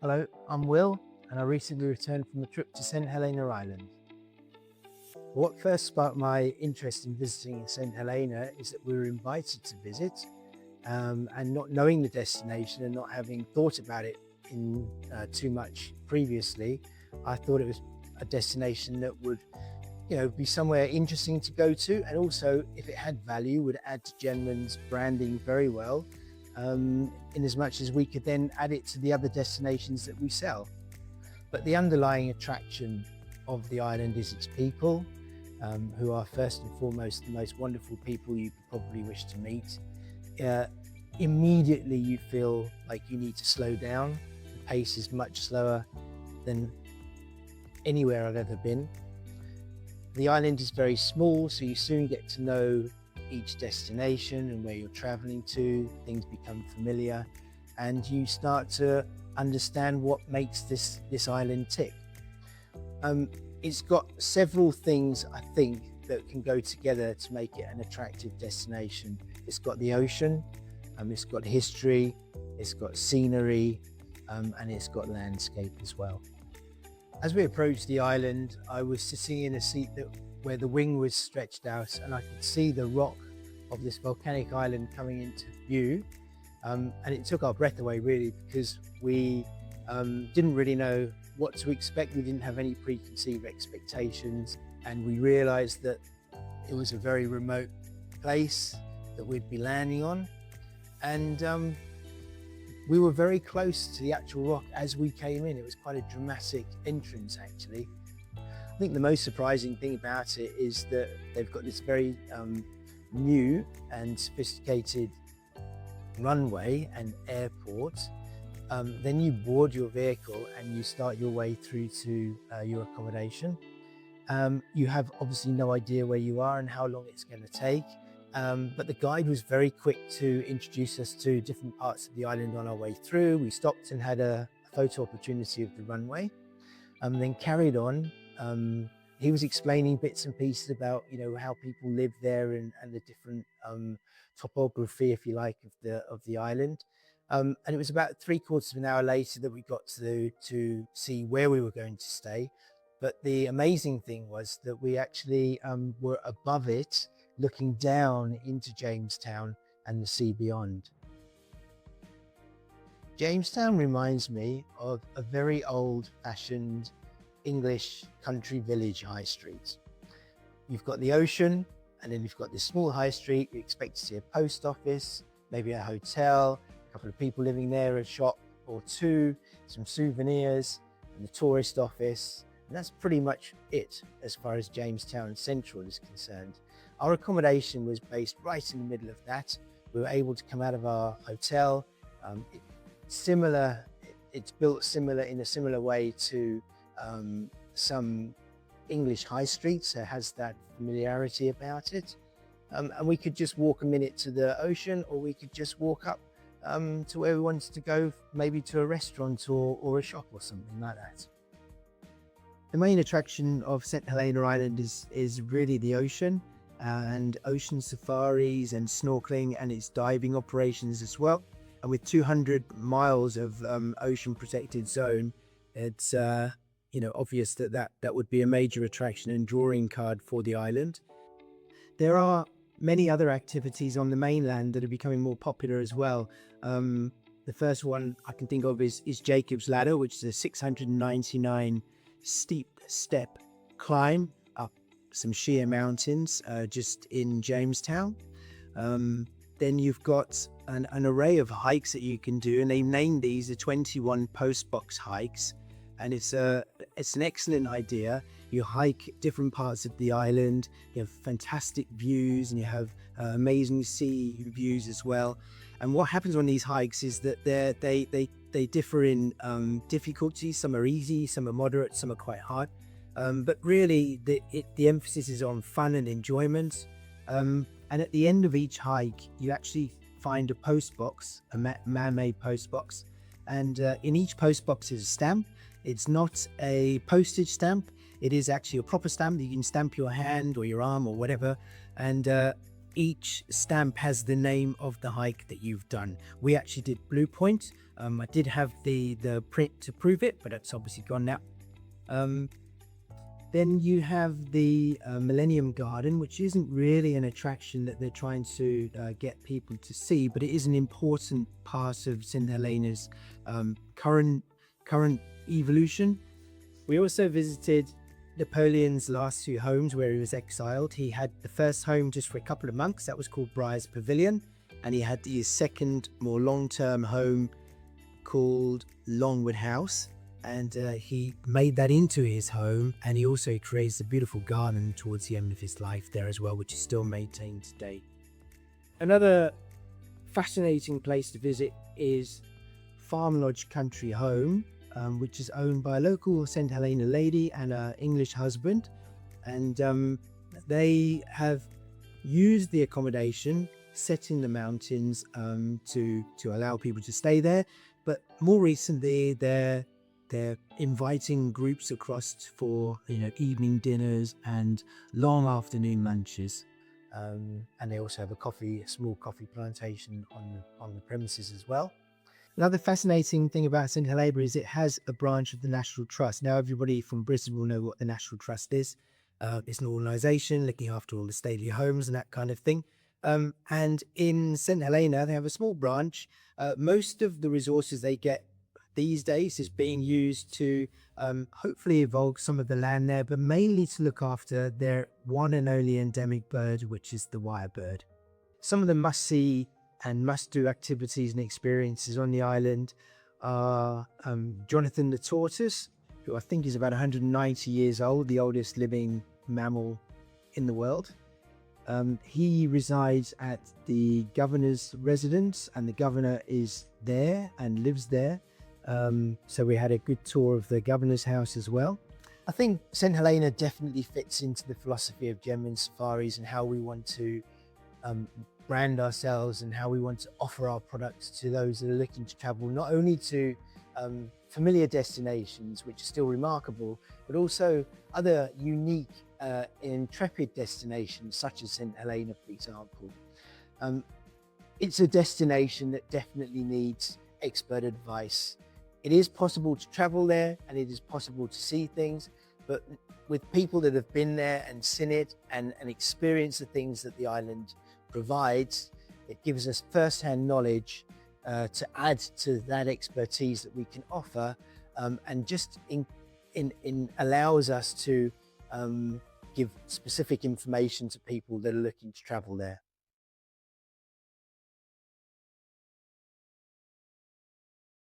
Hello, I'm Will, and I recently returned from a trip to Saint Helena Island. What first sparked my interest in visiting Saint Helena is that we were invited to visit, and not knowing the destination and not having thought about it in too much previously, I thought it was a destination that would, be somewhere interesting to go to, and also, if it had value, would add to Jenman's branding very well. In as much as we could then add it to the other destinations that we sell. But the underlying attraction of the island is its people, who are first and foremost the most wonderful people you could probably wish to meet. Immediately you feel like you need to slow down. The pace is much slower than anywhere I've ever been. The island is very small, so you soon get to know each destination and where you're traveling to. Things become familiar and you start to understand what makes this island tick. It's got several things, I think, that can go together to make it an attractive destination. It's got the ocean, it's got history, it's got scenery, and it's got landscape as well. As we approached the island, I was sitting in a seat where the wing was stretched out, and I could see the rock of this volcanic island coming into view, and it took our breath away really, because we didn't really know what to expect. We didn't have any preconceived expectations, and we realized that it was a very remote place that we'd be landing on, and we were very close to the actual rock as we came in. It was quite a dramatic entrance actually. I think the most surprising thing about it is that they've got this very new and sophisticated runway and airport. Then you board your vehicle and you start your way through to your accommodation. You have obviously no idea where you are and how long it's going to take, but the guide was very quick to introduce us to different parts of the island on our way through. We stopped and had a photo opportunity of the runway, then carried on. He was explaining bits and pieces about how people live there and the different topography, if you like, of the island. And it was about 3/4 of an hour later that we got to see where we were going to stay. But the amazing thing was that we actually were above it, looking down into Jamestown and the sea beyond. Jamestown reminds me of a very old-fashioned English country village high street. You've got the ocean, and then you've got this small high street. You expect to see a post office, maybe a hotel, a couple of people living there, a shop or two, some souvenirs, and the tourist office. And that's pretty much it as far as Jamestown Central is concerned. Our accommodation was based right in the middle of that. We were able to come out of our hotel. It's built in a similar way to some English high streets, so it has that familiarity about it. And we could just walk a minute to the ocean, or we could just walk up to where we wanted to go, maybe to a restaurant or a shop or something like that. The main attraction of Saint Helena Island is really the ocean, and ocean safaris and snorkeling, and its diving operations as well. And with 200 miles of ocean protected zone, it's obvious that would be a major attraction and drawing card for the island. There are many other activities on the mainland that are becoming more popular as well. The first one I can think of is Jacob's Ladder, which is a 699 steep step climb up some sheer mountains just in Jamestown. Then you've got an array of hikes that you can do, and they named these the 21 postbox hikes. And it's an excellent idea. You hike different parts of the island, you have fantastic views, and you have amazing sea views as well. And what happens on these hikes is that they differ in difficulty. Some are easy, some are moderate, some are quite hard. But really the emphasis is on fun and enjoyment. And at the end of each hike, you actually find a post box, a man-made post box. And in each post box is a stamp. It's not a postage stamp. It is actually a proper stamp that you can stamp your hand or your arm or whatever. And each stamp has the name of the hike that you've done. We actually did Blue Point. I did have the print to prove it, but it's obviously gone now. Then you have the Millennium Garden, which isn't really an attraction that they're trying to get people to see, but it is an important part of St Helena's current evolution. We also visited Napoleon's last two homes where he was exiled. He had the first home just for a couple of months, that was called Briar's Pavilion, and he had his second, more long-term home called Longwood House. And he made that into his home, and he also creates a beautiful garden towards the end of his life there as well, which is still maintained today. Another fascinating place to visit is Farm Lodge Country Home, which is owned by a local St Helena lady and her English husband, and they have used the accommodation set in the mountains to allow people to stay there. But more recently, they're inviting groups across for evening dinners and long afternoon lunches, and they also have a small coffee plantation on the premises as well. Another fascinating thing about St Helena is it has a branch of the National Trust. Now everybody from Brisbane will know what the National Trust is. It's an organisation looking after all the stately homes and that kind of thing. And in St Helena they have a small branch. Most of the resources they get these days is being used to hopefully evolve some of the land there, but mainly to look after their one and only endemic bird, which is the lyrebird. Some of the must-see and must-do activities and experiences on the island are Jonathan the Tortoise, who I think is about 190 years old, the oldest living mammal in the world. He resides at the governor's residence, and the governor is there and lives there. So we had a good tour of the governor's house as well. I think St Helena definitely fits into the philosophy of Jenman Safaris and how we want to brand ourselves and how we want to offer our products to those that are looking to travel, not only to familiar destinations, which are still remarkable, but also other unique intrepid destinations such as St Helena, for example. It's a destination that definitely needs expert advice. It is possible to travel there and it is possible to see things, but with people that have been there and seen it and experienced the things that the island provides, it gives us first-hand knowledge to add to that expertise that we can offer, and just allows us to give specific information to people that are looking to travel there.